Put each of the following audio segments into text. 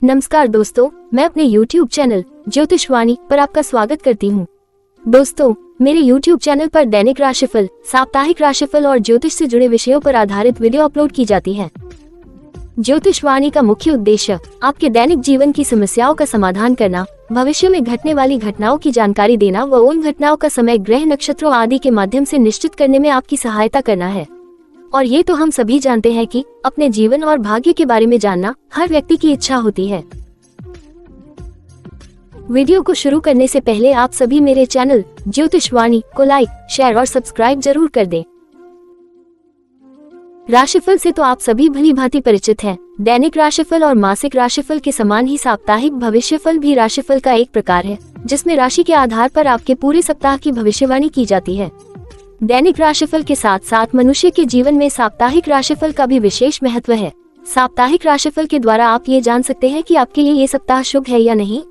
नमस्कार दोस्तों, मैं अपने YouTube चैनल ज्योतिषवाणी पर आपका स्वागत करती हूँ। दोस्तों, मेरे YouTube चैनल पर दैनिक राशिफल, साप्ताहिक राशिफल और ज्योतिष से जुड़े विषयों पर आधारित वीडियो अपलोड की जाती है। ज्योतिषवाणी का मुख्य उद्देश्य आपके दैनिक जीवन की समस्याओं का समाधान करना, भविष्य में घटने वाली घटनाओं की जानकारी देना व उन घटनाओं का समय, ग्रह, नक्षत्रों आदि के माध्यम से निश्चित करने में आपकी सहायता करना है। और ये तो हम सभी जानते हैं कि अपने जीवन और भाग्य के बारे में जानना हर व्यक्ति की इच्छा होती है। वीडियो को शुरू करने से पहले आप सभी मेरे चैनल ज्योतिषवाणी को लाइक, शेयर और सब्सक्राइब जरूर कर दें। राशिफल से तो आप सभी भली भांति परिचित हैं। दैनिक राशिफल और मासिक राशिफल के समान ही साप्ताहिक भविष्यफल भी राशिफल का एक प्रकार है, जिसमें राशि के आधार पर आपके पूरे सप्ताह की भविष्यवाणी की जाती है। दैनिक राशिफल के साथ साथ मनुष्य के जीवन में साप्ताहिक राशिफल का भी विशेष महत्व है। साप्ताहिक राशिफल के द्वारा आप ये जान सकते हैं कि आपके लिए ये सप्ताह शुभ है या नहीं।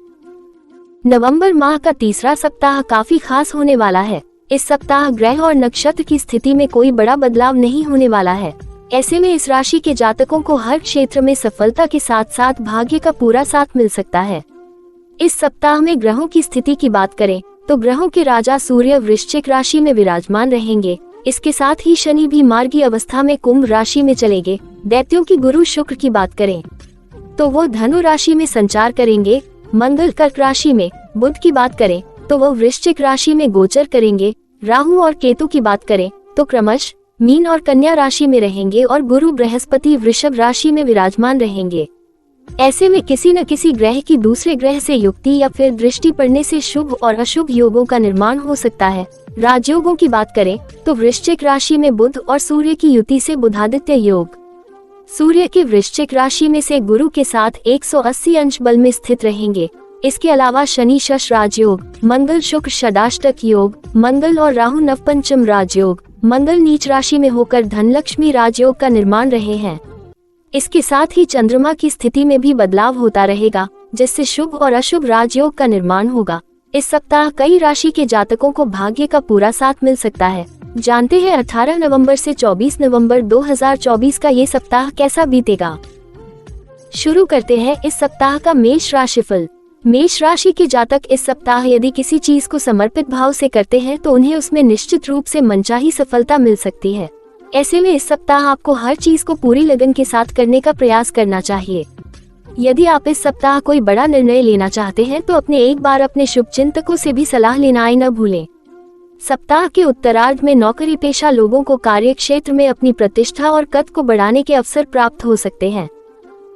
नवंबर माह का तीसरा सप्ताह काफी खास होने वाला है। इस सप्ताह ग्रह और नक्षत्र की स्थिति में कोई बड़ा बदलाव नहीं होने वाला है। ऐसे में इस राशि के जातकों को हर क्षेत्र में सफलता के साथ साथ भाग्य का पूरा साथ मिल सकता है। इस सप्ताह में ग्रहों की स्थिति की बात करें तो ग्रहों के राजा सूर्य वृश्चिक राशि में विराजमान रहेंगे। इसके साथ ही शनि भी मार्गी अवस्था में कुंभ राशि में चलेंगे। दैत्यों की गुरु शुक्र की बात करें तो वो धनु राशि में संचार करेंगे। मंगल कर्क राशि में, बुध की बात करें तो वो वृश्चिक राशि में गोचर करेंगे। राहु और केतु की बात करें तो क्रमश मीन और कन्या राशि में रहेंगे और गुरु बृहस्पति वृषभ राशि में विराजमान रहेंगे। ऐसे में किसी न किसी ग्रह की दूसरे ग्रह से युक्ति या फिर दृष्टि पड़ने से शुभ और अशुभ योगों का निर्माण हो सकता है। राजयोगों की बात करें तो वृश्चिक राशि में बुध और सूर्य की युति से बुधादित्य योग। सूर्य के वृश्चिक राशि में से गुरु के साथ 180 अंश बल में स्थित रहेंगे। इसके अलावा शनि शश राजयोग, मंगल शुक्र षडाष्टक योग, मंगल और राहु नवपंचम राजयोग, मंगल नीच राशि में होकर धनलक्ष्मी राजयोग का निर्माण रहे हैं। इसके साथ ही चंद्रमा की स्थिति में भी बदलाव होता रहेगा, जिससे शुभ और अशुभ राजयोग का निर्माण होगा। इस सप्ताह कई राशि के जातकों को भाग्य का पूरा साथ मिल सकता है। जानते हैं 18 नवंबर से 24 नवंबर 2024 का ये सप्ताह कैसा बीतेगा। शुरू करते हैं इस सप्ताह का मेष राशिफल। मेष राशि के जातक इस सप्ताह यदि किसी चीज को समर्पित भाव से करते हैं तो उन्हें उसमें निश्चित रूप से मनचाही सफलता मिल सकती है। ऐसे में इस सप्ताह आपको हर चीज को पूरी लगन के साथ करने का प्रयास करना चाहिए। यदि आप इस सप्ताह कोई बड़ा निर्णय लेना चाहते हैं तो एक बार अपने शुभचिंतकों से भी सलाह लेना न भूलें। सप्ताह के उत्तरार्ध में नौकरी पेशा लोगों को कार्य क्षेत्र में अपनी प्रतिष्ठा और कद को बढ़ाने के अवसर प्राप्त हो सकते हैं।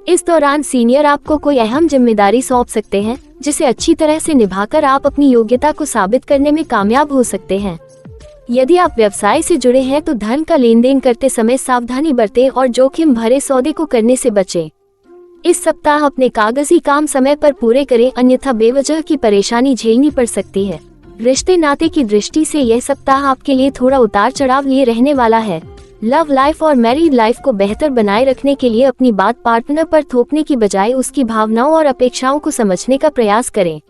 इस दौरान सीनियर आपको कोई अहम जिम्मेदारी सौंप सकते हैं, जिसे अच्छी तरह से निभाकर आप अपनी योग्यता को साबित करने में कामयाब हो सकते हैं। यदि आप व्यवसाय से जुड़े हैं तो धन का लेन देन करते समय सावधानी बरतें और जोखिम भरे सौदे को करने से बचें। इस सप्ताह अपने कागजी काम समय पर पूरे करें, अन्यथा बेवजह की परेशानी झेलनी पड़ सकती है। रिश्ते नाते की दृष्टि से यह सप्ताह आपके लिए थोड़ा उतार चढ़ाव लिए रहने वाला है। लव लाइफ और मैरिड लाइफ को बेहतर बनाए रखने के लिए अपनी बात पार्टनर पर थोपने की बजाय उसकी भावनाओं और अपेक्षाओं को समझने का प्रयास करें।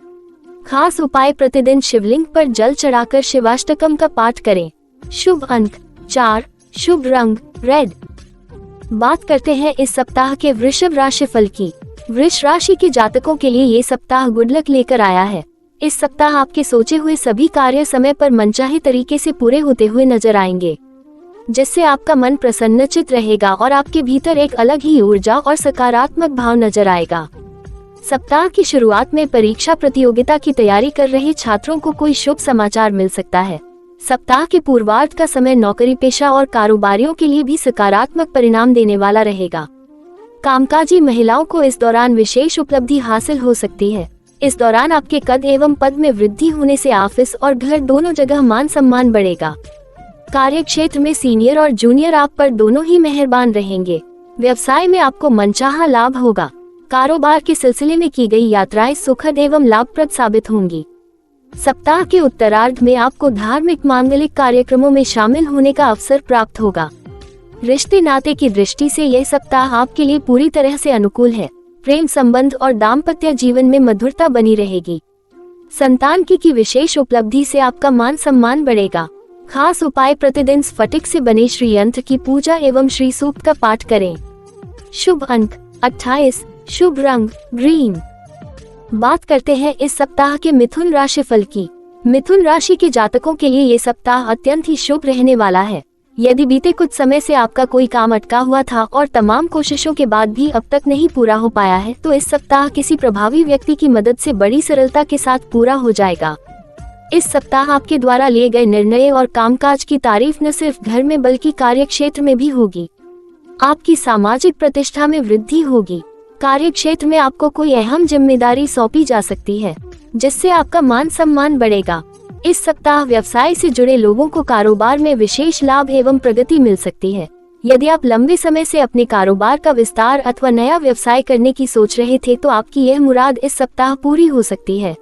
खास उपाय, प्रतिदिन शिवलिंग पर जल चढ़ाकर शिवाष्टकम का पाठ करें। शुभ अंक 4, शुभ रंग रेड। बात करते हैं इस सप्ताह के वृषभ राशिफल की। वृष राशि के जातकों के लिए ये सप्ताह गुड लक लेकर आया है। इस सप्ताह आपके सोचे हुए सभी कार्य समय पर मनचाहे तरीके से पूरे होते हुए नजर आएंगे, जिससे आपका मन प्रसन्नचित रहेगा और आपके भीतर एक अलग ही ऊर्जा और सकारात्मक भाव नजर आएगा। सप्ताह की शुरुआत में परीक्षा प्रतियोगिता की तैयारी कर रहे छात्रों को कोई शुभ समाचार मिल सकता है। सप्ताह के पूर्वार्ध का समय नौकरी पेशा और कारोबारियों के लिए भी सकारात्मक परिणाम देने वाला रहेगा। कामकाजी महिलाओं को इस दौरान विशेष उपलब्धि हासिल हो सकती है। इस दौरान आपके कद एवं पद में वृद्धि होने से ऑफिस और घर दोनों जगह मान सम्मान बढ़ेगा। कार्य क्षेत्र में सीनियर और जूनियर आप पर दोनों ही मेहरबान रहेंगे। व्यवसाय में आपको मनचाहा लाभ होगा। कारोबार के सिलसिले में की गई यात्राएं सुखद एवं लाभप्रद साबित होंगी। सप्ताह के उत्तरार्ध में आपको धार्मिक मांगलिक कार्यक्रमों में शामिल होने का अवसर प्राप्त होगा। रिश्ते नाते की दृष्टि से यह सप्ताह आपके लिए पूरी तरह से अनुकूल है। प्रेम संबंध और दाम्पत्य जीवन में मधुरता बनी रहेगी। संतान की विशेष उपलब्धि से आपका मान सम्मान बढ़ेगा। खास उपाय, प्रतिदिन स्फटिक से बने श्री यंत्र की पूजा एवं श्री सूक्त का पाठ करें। शुभ अंक 28, शुभ रंग ग्रीन। बात करते हैं इस सप्ताह के मिथुन राशिफल की। मिथुन राशि के जातकों के लिए ये सप्ताह अत्यंत ही शुभ रहने वाला है। यदि बीते कुछ समय से आपका कोई काम अटका हुआ था और तमाम कोशिशों के बाद भी अब तक नहीं पूरा हो पाया है, तो इस सप्ताह किसी प्रभावी व्यक्ति की मदद से बड़ी सरलता के साथ पूरा हो जाएगा। इस सप्ताह आपके द्वारा लिए गए निर्णय और कामकाज की तारीफ न सिर्फ घर में बल्कि कार्य क्षेत्र में भी होगी। आपकी सामाजिक प्रतिष्ठा में वृद्धि होगी। कार्य क्षेत्र में आपको कोई अहम जिम्मेदारी सौंपी जा सकती है, जिससे आपका मान सम्मान बढ़ेगा। इस सप्ताह व्यवसाय से जुड़े लोगों को कारोबार में विशेष लाभ एवं प्रगति मिल सकती है। यदि आप लंबे समय से अपने कारोबार का विस्तार अथवा नया व्यवसाय करने की सोच रहे थे, तो आपकी यह मुराद इस सप्ताह पूरी हो सकती है।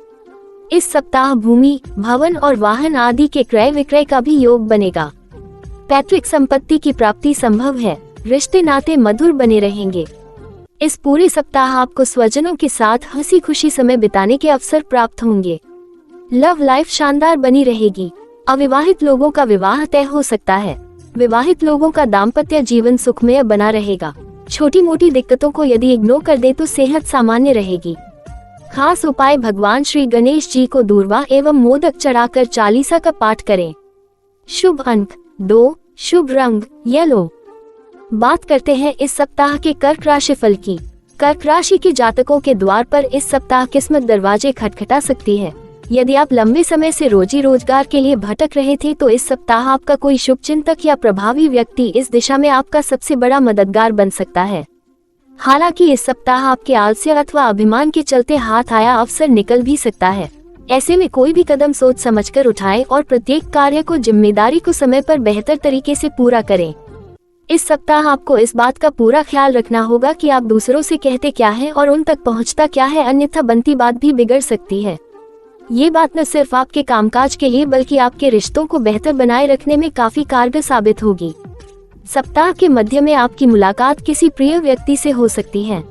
इस सप्ताह भूमि, भवन और वाहन आदि के क्रय विक्रय का भी योग बनेगा। पैतृक संपत्ति की प्राप्ति संभव है। रिश्ते नाते मधुर बने रहेंगे। इस पूरे सप्ताह आपको स्वजनों के साथ हंसी खुशी समय बिताने के अवसर प्राप्त होंगे। लव लाइफ शानदार बनी रहेगी। अविवाहित लोगों का विवाह तय हो सकता है। विवाहित लोगों का दाम्पत्य जीवन सुखमय बना रहेगा। छोटी मोटी दिक्कतों को यदि इग्नोर कर दे तो सेहत सामान्य रहेगी। खास उपाय, भगवान श्री गणेश जी को दूर्वा एवं मोदक चढ़ाकर चालीसा का पाठ करें। शुभ अंक 2, शुभ रंग येलो। बात करते हैं इस सप्ताह के कर्क राशिफल की। कर्क राशि के जातकों के द्वार पर इस सप्ताह किस्मत दरवाजे खटखटा सकती है। यदि आप लंबे समय से रोजी रोजगार के लिए भटक रहे थे, तो इस सप्ताह आपका कोई शुभचिंतक या प्रभावी व्यक्ति इस दिशा में आपका सबसे बड़ा मददगार बन सकता है। हालांकि इस सप्ताह आपके आलस्य अथवा अभिमान के चलते हाथ आया अवसर निकल भी सकता है। ऐसे में कोई भी कदम सोच समझकर उठाएं और प्रत्येक कार्य को जिम्मेदारी को समय पर बेहतर तरीके से पूरा करें। इस सप्ताह आपको इस बात का पूरा ख्याल रखना होगा कि आप दूसरों से कहते क्या हैं और उन तक पहुंचता क्या है, अन्यथा बनती बात भी बिगड़ सकती है। ये बात न सिर्फ आपके कामकाज के लिए बल्कि आपके रिश्तों को बेहतर बनाए रखने में काफी कारगर साबित होगी। सप्ताह के मध्य में आपकी मुलाकात किसी प्रिय व्यक्ति से हो सकती है।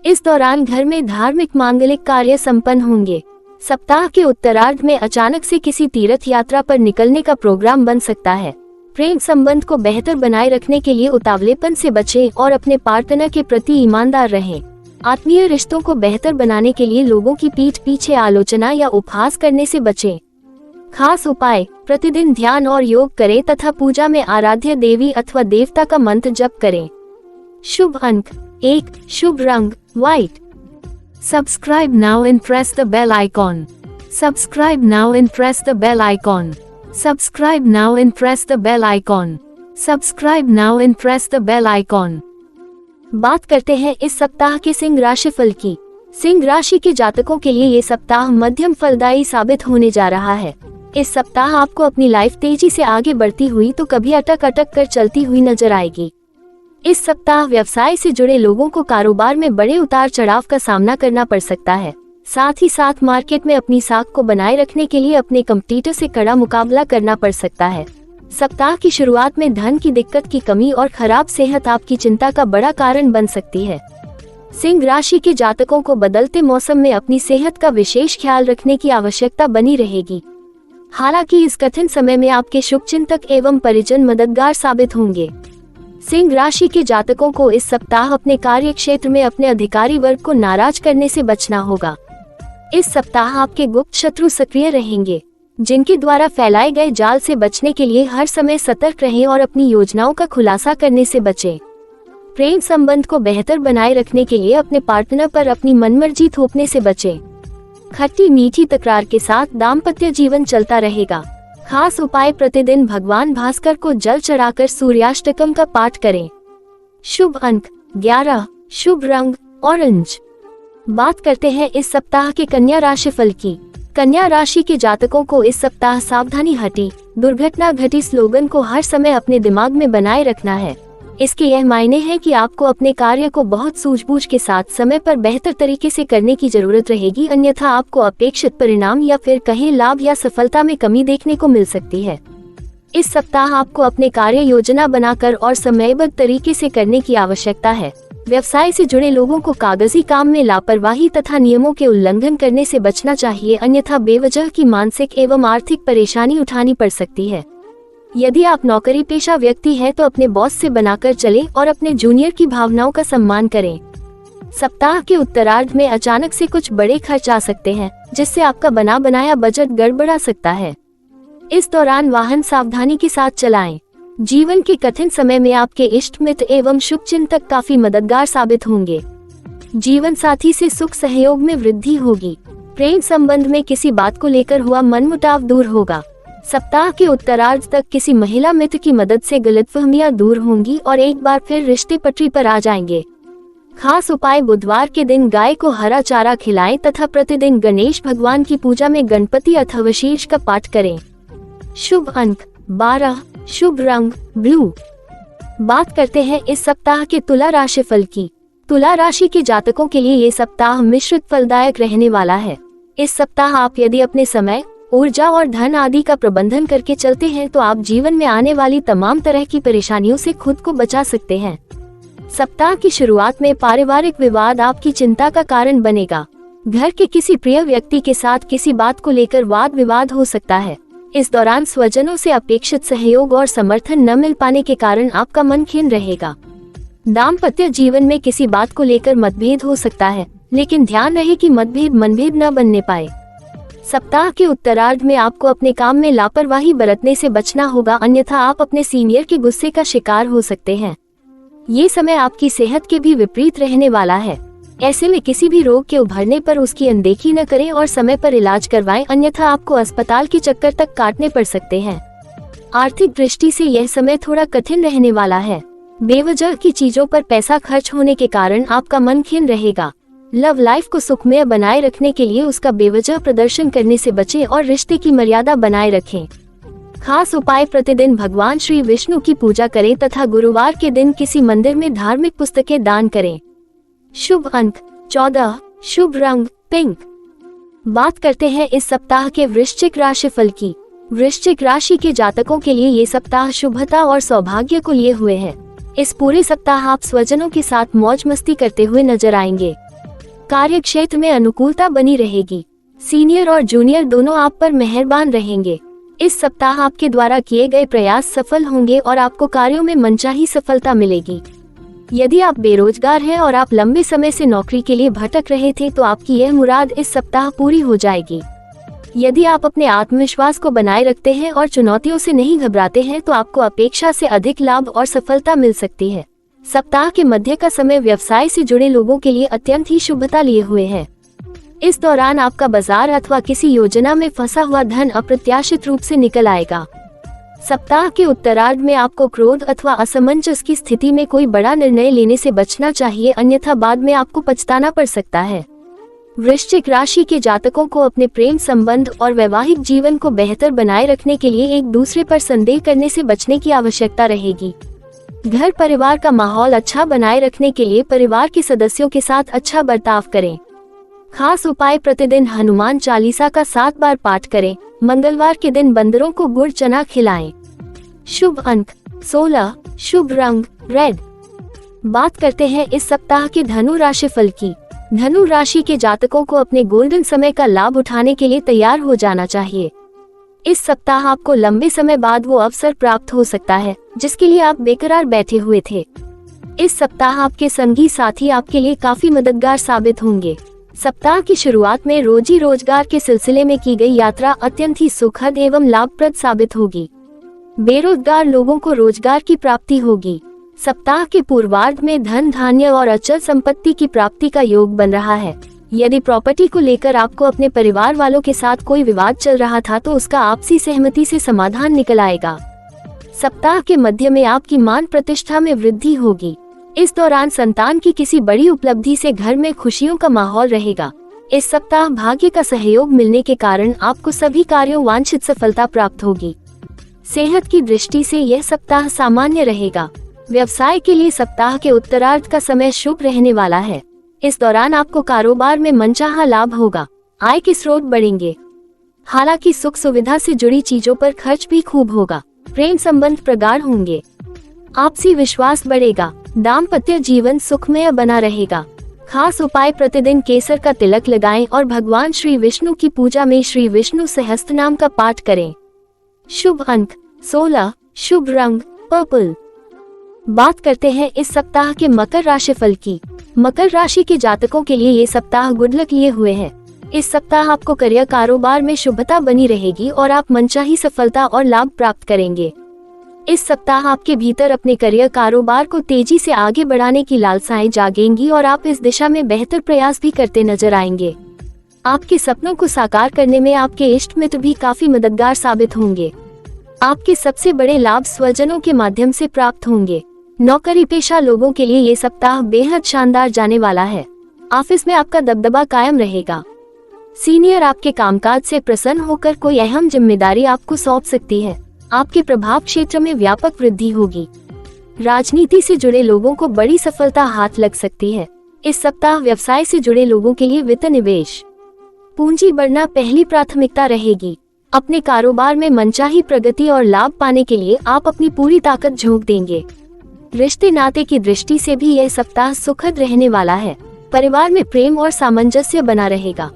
इस दौरान घर में धार्मिक मांगलिक कार्य संपन्न होंगे। सप्ताह के उत्तरार्ध में अचानक से किसी तीर्थ यात्रा पर निकलने का प्रोग्राम बन सकता है। प्रेम संबंध को बेहतर बनाए रखने के लिए उतावलेपन से बचें और अपने पार्टनर के प्रति ईमानदार रहें। आत्मीय रिश्तों को बेहतर बनाने के लिए लोगों की पीठ पीछे आलोचना या उपहास करने से बचें। खास उपाय, प्रतिदिन ध्यान और योग करें तथा पूजा में आराध्य देवी अथवा देवता का मंत्र जप करें। शुभ अंक 1, शुभ रंग white. Subscribe now and press the bell icon. Subscribe now and press the bell icon. Subscribe now and press the bell icon. Subscribe now and press the bell icon. बात करते हैं इस सप्ताह के सिंह राशिफल की। सिंह राशि के जातकों के लिए ये सप्ताह मध्यम फलदायी साबित होने जा रहा है। इस सप्ताह आपको अपनी लाइफ तेजी से आगे बढ़ती हुई तो कभी अटक अटक कर चलती हुई नजर आएगी। इस सप्ताह व्यवसाय से जुड़े लोगों को कारोबार में बड़े उतार चढ़ाव का सामना करना पड़ सकता है। साथ ही साथ मार्केट में अपनी साख को बनाए रखने के लिए अपने कंपटीटर से कड़ा मुकाबला करना पड़ सकता है। सप्ताह की शुरुआत में धन की दिक्कत की कमी और खराब सेहत आपकी चिंता का बड़ा कारण बन सकती है। सिंह राशि के जातकों को बदलते मौसम में अपनी सेहत का विशेष ख्याल रखने की आवश्यकता बनी रहेगी। हालांकि इस कठिन समय में आपके शुभचिंतक एवं परिजन मददगार साबित होंगे। सिंह राशि के जातकों को इस सप्ताह अपने कार्य क्षेत्र में अपने अधिकारी वर्ग को नाराज करने से बचना होगा। इस सप्ताह आपके गुप्त शत्रु सक्रिय रहेंगे, जिनके द्वारा फैलाए गए जाल से बचने के लिए हर समय सतर्क रहें और अपनी योजनाओं का खुलासा करने से बचें। प्रेम संबंध को बेहतर बनाए रखने के लिए अपने पार्टनर पर अपनी मनमर्जी थोपने से बचें। खट्टी मीठी तकरार के साथ दाम्पत्य जीवन चलता रहेगा। खास उपाय, प्रतिदिन भगवान भास्कर को जल चढ़ाकर सूर्याष्टकम का पाठ करें। शुभ अंक 11, शुभ रंग ऑरेंज। बात करते हैं इस सप्ताह के कन्या राशिफल की। कन्या राशि के जातकों को इस सप्ताह सावधानी हटी दुर्घटना घटी स्लोगन को हर समय अपने दिमाग में बनाए रखना है। इसके यह मायने हैं कि आपको अपने कार्य को बहुत सूझबूझ के साथ समय पर बेहतर तरीके से करने की जरूरत रहेगी, अन्यथा आपको अपेक्षित परिणाम या फिर कहें लाभ या सफलता में कमी देखने को मिल सकती है। इस सप्ताह आपको अपने कार्य योजना बनाकर और समयबद्ध तरीके से करने की आवश्यकता है। व्यवसाय से जुड़े लोगों को कागजी काम में लापरवाही तथा नियमों के उल्लंघन करने से बचना चाहिए, अन्यथा बेवजह की मानसिक एवं आर्थिक परेशानी उठानी पड़ सकती है। यदि आप नौकरी पेशा व्यक्ति हैं तो अपने बॉस से बनाकर चलें और अपने जूनियर की भावनाओं का सम्मान करें। सप्ताह के उत्तरार्ध में अचानक से कुछ बड़े खर्च आ सकते हैं, जिससे आपका बना बनाया बजट गड़बड़ा सकता है। इस दौरान वाहन सावधानी के साथ चलाएं। जीवन के कठिन समय में आपके इष्ट मित्र एवं शुभचिंतक काफी मददगार साबित होंगे। जीवन साथी से सुख सहयोग में वृद्धि होगी। प्रेम संबंध में किसी बात को लेकर हुआ मनमुटाव दूर होगा। सप्ताह के उत्तरार्ध तक किसी महिला मित्र की मदद से गलतफहमियां दूर होंगी और एक बार फिर रिश्ते पटरी पर आ जाएंगे। खास उपाय: बुधवार के दिन गाय को हरा चारा खिलाएं तथा प्रतिदिन गणेश भगवान की पूजा में गणपति अथवा शीर्ष का पाठ करें। शुभ अंक 12, शुभ रंग ब्लू। बात करते हैं इस सप्ताह के तुला राशिफल की। तुला राशि के जातकों के लिए ये सप्ताह मिश्रित फलदायक रहने वाला है। इस सप्ताह आप यदि अपने समय, ऊर्जा और धन आदि का प्रबंधन करके चलते हैं तो आप जीवन में आने वाली तमाम तरह की परेशानियों से खुद को बचा सकते हैं। सप्ताह की शुरुआत में पारिवारिक विवाद आपकी चिंता का कारण बनेगा। घर के किसी प्रिय व्यक्ति के साथ किसी बात को लेकर वाद विवाद हो सकता है। इस दौरान स्वजनों से अपेक्षित सहयोग और समर्थन न मिल पाने के कारण आपका मन खिन्न रहेगा। दाम्पत्य जीवन में किसी बात को लेकर मतभेद हो सकता है, लेकिन ध्यान रहे कि मतभेद मनभेद न बनने पाए। सप्ताह के उत्तरार्ध में आपको अपने काम में लापरवाही बरतने से बचना होगा, अन्यथा आप अपने सीनियर के गुस्से का शिकार हो सकते हैं। ये समय आपकी सेहत के भी विपरीत रहने वाला है। ऐसे में किसी भी रोग के उभरने पर उसकी अनदेखी न करें और समय पर इलाज करवाएं, अन्यथा आपको अस्पताल के चक्कर तक काटने पड़ सकते हैं। आर्थिक दृष्टि से यह समय थोड़ा कठिन रहने वाला है। बेवजह की चीजों पर पैसा खर्च होने के कारण आपका मन खिन्न रहेगा। लव लाइफ को सुखमय बनाए रखने के लिए उसका बेवजह प्रदर्शन करने से बचें और रिश्ते की मर्यादा बनाए रखें। खास उपाय: प्रतिदिन भगवान श्री विष्णु की पूजा करें तथा गुरुवार के दिन किसी मंदिर में धार्मिक पुस्तकें दान करें। शुभ अंक 14, शुभ रंग पिंक। बात करते हैं इस सप्ताह के वृश्चिक राशिफल की। वृश्चिक राशि के जातकों के लिए ये सप्ताह शुभता और सौभाग्य को लिए हुए है। इस पूरे सप्ताह आप स्वजनों के साथ मौज मस्ती करते हुए नजर आएंगे। कार्य क्षेत्र में अनुकूलता बनी रहेगी। सीनियर और जूनियर दोनों आप पर मेहरबान रहेंगे। इस सप्ताह आपके द्वारा किए गए प्रयास सफल होंगे और आपको कार्यों में मनचाही सफलता मिलेगी। यदि आप बेरोजगार हैं और आप लंबे समय से नौकरी के लिए भटक रहे थे तो आपकी यह मुराद इस सप्ताह पूरी हो जाएगी। यदि आप अपने आत्मविश्वास को बनाए रखते हैं और चुनौतियों से नहीं घबराते हैं तो आपको अपेक्षा से अधिक लाभ और सफलता मिल सकती है। सप्ताह के मध्य का समय व्यवसाय से जुड़े लोगों के लिए अत्यंत ही शुभता लिए हुए है। इस दौरान आपका बाजार अथवा किसी योजना में फंसा हुआ धन अप्रत्याशित रूप से निकल आएगा। सप्ताह के उत्तरार्ध में आपको क्रोध अथवा असमंजस की स्थिति में कोई बड़ा निर्णय लेने से बचना चाहिए, अन्यथा बाद में आपको पछताना पड़ सकता है। वृश्चिक राशि के जातकों को अपने प्रेम संबंध और वैवाहिक जीवन को बेहतर बनाए रखने के लिए एक दूसरे पर संदेह करने से बचने की आवश्यकता रहेगी। घर परिवार का माहौल अच्छा बनाए रखने के लिए परिवार के सदस्यों के साथ अच्छा बर्ताव करें। खास उपाय: प्रतिदिन हनुमान चालीसा का 7 बार पाठ करें। मंगलवार के दिन बंदरों को गुड़ चना खिलाएं। शुभ अंक 16, शुभ रंग रेड। बात करते हैं इस सप्ताह के धनु राशिफल की। धनु राशि के जातकों को अपने गोल्डन समय का लाभ उठाने के लिए तैयार हो जाना चाहिए। इस सप्ताह आपको लंबे समय बाद वो अवसर प्राप्त हो सकता है जिसके लिए आप बेकरार बैठे हुए थे। इस सप्ताह आपके संगी साथी आपके लिए काफी मददगार साबित होंगे। सप्ताह की शुरुआत में रोजी रोजगार के सिलसिले में की गई यात्रा अत्यंत ही सुखद एवं लाभप्रद साबित होगी। बेरोजगार लोगों को रोजगार की प्राप्ति होगी। सप्ताह के पूर्वार्ध में धन धान्य और अचल संपत्ति की प्राप्ति का योग बन रहा है। यदि प्रॉपर्टी को लेकर आपको अपने परिवार वालों के साथ कोई विवाद चल रहा था तो उसका आपसी सहमति से समाधान निकल आएगा। सप्ताह के मध्य में आपकी मान प्रतिष्ठा में वृद्धि होगी। इस दौरान संतान की किसी बड़ी उपलब्धि से घर में खुशियों का माहौल रहेगा। इस सप्ताह भाग्य का सहयोग मिलने के कारण आपको सभी कार्यों वांछित सफलता प्राप्त होगी। सेहत की दृष्टि से यह सप्ताह सामान्य रहेगा। व्यवसाय के लिए सप्ताह के उत्तरार्ध का समय शुभ रहने वाला है। इस दौरान आपको कारोबार में मनचाहा लाभ होगा। आय के स्रोत बढ़ेंगे। हालांकि सुख सुविधा से जुड़ी चीजों पर खर्च भी खूब होगा। प्रेम संबंध प्रगाढ़ होंगे। आपसी विश्वास बढ़ेगा। दाम्पत्य जीवन सुखमय बना रहेगा। खास उपाय: प्रतिदिन केसर का तिलक लगाएं और भगवान श्री विष्णु की पूजा में श्री विष्णु सहस्त्रनाम का पाठ करें। शुभ अंक 16, शुभ रंग पर्पल। बात करते हैं इस सप्ताह के मकर राशिफल की। मकर राशि के जातकों के लिए ये सप्ताह गुड लक लिए हुए है। इस सप्ताह आपको करियर कारोबार में शुभता बनी रहेगी और आप मनचाही सफलता और लाभ प्राप्त करेंगे। इस सप्ताह आपके भीतर अपने करियर कारोबार को तेजी से आगे बढ़ाने की लालसाएं जागेंगी और आप इस दिशा में बेहतर प्रयास भी करते नजर आएंगे। आपके सपनों को साकार करने में आपके इष्ट मित्र भी काफी मददगार साबित होंगे। आपके सबसे बड़े लाभ स्वजनों के माध्यम से प्राप्त होंगे। नौकरी पेशा लोगों के लिए ये सप्ताह बेहद शानदार जाने वाला है। ऑफिस में आपका दबदबा कायम रहेगा। सीनियर आपके कामकाज से प्रसन्न होकर कोई अहम जिम्मेदारी आपको सौंप सकती है। आपके प्रभाव क्षेत्र में व्यापक वृद्धि होगी। राजनीति से जुड़े लोगों को बड़ी सफलता हाथ लग सकती है। इस सप्ताह व्यवसाय से जुड़े लोगों के लिए वित्त निवेश पूंजी बढ़ना पहली प्राथमिकता रहेगी। अपने कारोबार में मनचाही प्रगति और लाभ पाने के लिए आप अपनी पूरी ताकत झोंक देंगे। रिश्ते नाते की दृष्टि से भी यह सप्ताह सुखद रहने वाला है। परिवार में प्रेम और सामंजस्य बना रहेगा।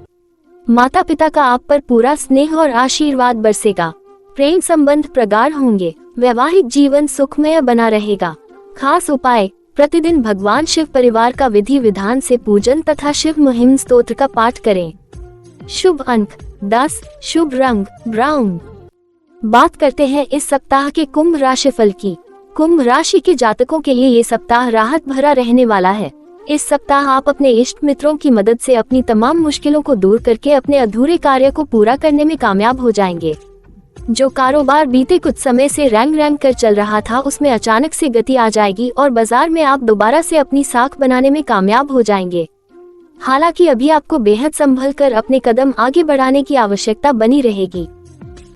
माता पिता का आप पर पूरा स्नेह और आशीर्वाद बरसेगा। प्रेम संबंध प्रगाढ़ होंगे। वैवाहिक जीवन सुखमय बना रहेगा। खास उपाय, प्रतिदिन भगवान शिव परिवार का विधि विधान से पूजन तथा शिव महिम स्तोत्र का पाठ करें। शुभ अंक 10, शुभ रंग ब्राउन। बात करते हैं इस सप्ताह के कुंभ राशिफल की। कुंभ राशि के जातकों के लिए ये सप्ताह राहत भरा रहने वाला है। इस सप्ताह आप अपने इष्ट मित्रों की मदद से अपनी तमाम मुश्किलों को दूर करके अपने अधूरे कार्य को पूरा करने में कामयाब हो जाएंगे। जो कारोबार बीते कुछ समय से रैंग कर चल रहा था उसमें अचानक से गति आ जाएगी और बाजार में आप दोबारा से अपनी साख बनाने में कामयाब हो जाएंगे। हालांकि अभी आपको बेहद संभल कर अपने कदम आगे बढ़ाने की आवश्यकता बनी रहेगी।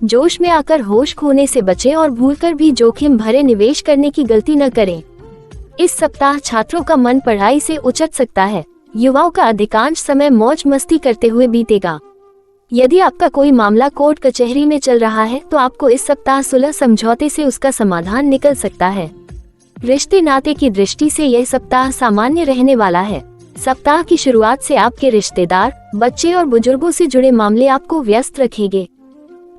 जोश में आकर होश खोने से बचें और भूलकर भी जोखिम भरे निवेश करने की गलती न करें। इस सप्ताह छात्रों का मन पढ़ाई से उचट सकता है। युवाओं का अधिकांश समय मौज मस्ती करते हुए बीतेगा। यदि आपका कोई मामला कोर्ट कचहरी में चल रहा है तो आपको इस सप्ताह सुलह समझौते से उसका समाधान निकल सकता है। रिश्ते नाते की दृष्टि से यह सप्ताह सामान्य रहने वाला है। सप्ताह की शुरुआत से आपके रिश्तेदार, बच्चे और बुजुर्गों से जुड़े मामले आपको व्यस्त रखेंगे।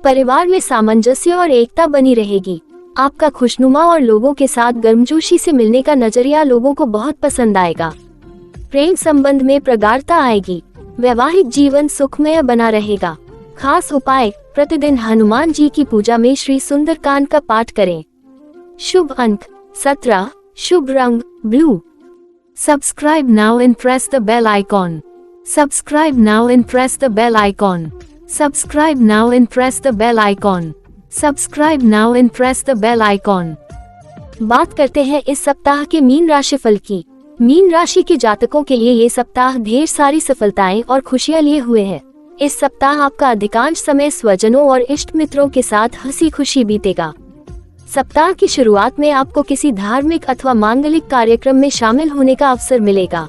परिवार में सामंजस्य और एकता बनी रहेगी। आपका खुशनुमा और लोगों के साथ गर्मजोशी से मिलने का नजरिया लोगों को बहुत पसंद आएगा। प्रेम संबंध में प्रगाढ़ता आएगी। वैवाहिक जीवन सुखमय बना रहेगा। खास उपाय, प्रतिदिन हनुमान जी की पूजा में श्री सुंदरकांड का पाठ करें। शुभ अंक 17, शुभ रंग blue. Subscribe now and press the bell icon. Subscribe now and press the bell icon. Subscribe now and press the bell icon. Subscribe now and press the bell icon. बात करते हैं इस सप्ताह के मीन राशिफल की। मीन राशि के जातकों के लिए ये सप्ताह ढेर सारी सफलताएं और खुशियां लिए हुए है। इस सप्ताह आपका अधिकांश समय स्वजनों और इष्ट मित्रों के साथ हंसी खुशी बीतेगा। सप्ताह की शुरुआत में आपको किसी धार्मिक अथवा मांगलिक कार्यक्रम में शामिल होने का अवसर मिलेगा।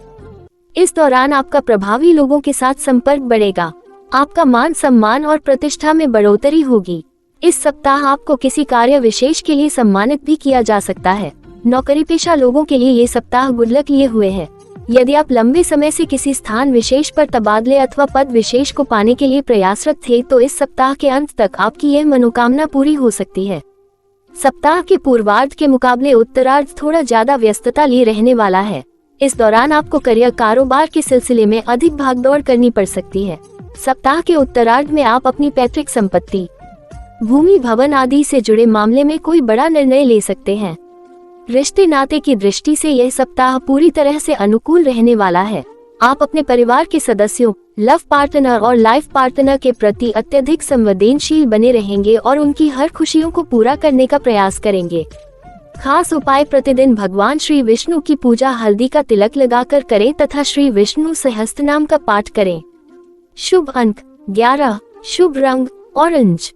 इस दौरान आपका प्रभावी लोगों के साथ संपर्क बढ़ेगा। आपका मान सम्मान और प्रतिष्ठा में बढ़ोतरी होगी। इस सप्ताह आपको किसी कार्य विशेष के लिए सम्मानित भी किया जा सकता है। नौकरी पेशा लोगों के लिए ये सप्ताह गुड लक लिए हुए है। यदि आप लंबे समय से किसी स्थान विशेष पर तबादले अथवा पद विशेष को पाने के लिए प्रयासरत थे तो इस सप्ताह के अंत तक आपकी यह मनोकामना पूरी हो सकती है। सप्ताह के पूर्वार्ध के मुकाबले उत्तरार्ध थोड़ा ज्यादा व्यस्तता लिए रहने वाला है। इस दौरान आपको करियर कारोबार के सिलसिले में अधिक भागदौड़ करनी पड़ सकती है। सप्ताह के उत्तरार्ध में आप अपनी पैतृक संपत्ति, भूमि भवन आदि से जुड़े मामले में कोई बड़ा निर्णय ले सकते हैं। रिश्ते नाते की दृष्टि से यह सप्ताह पूरी तरह से अनुकूल रहने वाला है। आप अपने परिवार के सदस्यों, लव पार्टनर और लाइफ पार्टनर के प्रति अत्यधिक संवेदनशील बने रहेंगे और उनकी हर खुशियों को पूरा करने का प्रयास करेंगे। खास उपाय, प्रतिदिन भगवान श्री विष्णु की पूजा हल्दी का तिलक लगाकर करें तथा श्री विष्णु सहस्त्रनाम का पाठ करें। शुभ अंक 11, शुभ रंग ऑरेंज।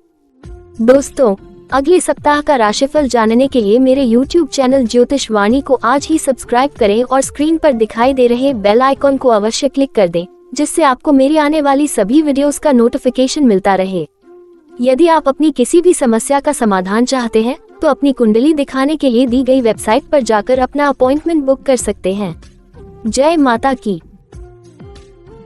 दोस्तों, अगले सप्ताह का राशिफल जानने के लिए मेरे YouTube चैनल ज्योतिष वाणी को आज ही सब्सक्राइब करें और स्क्रीन पर दिखाई दे रहे बेल आइकॉन को अवश्य क्लिक कर दें, जिससे आपको मेरी आने वाली सभी वीडियोस का नोटिफिकेशन मिलता रहे। यदि आप अपनी किसी भी समस्या का समाधान चाहते हैं तो अपनी कुंडली दिखाने के लिए दी गई वेबसाइट पर जाकर अपना अपॉइंटमेंट बुक कर सकते हैं। जय माता की।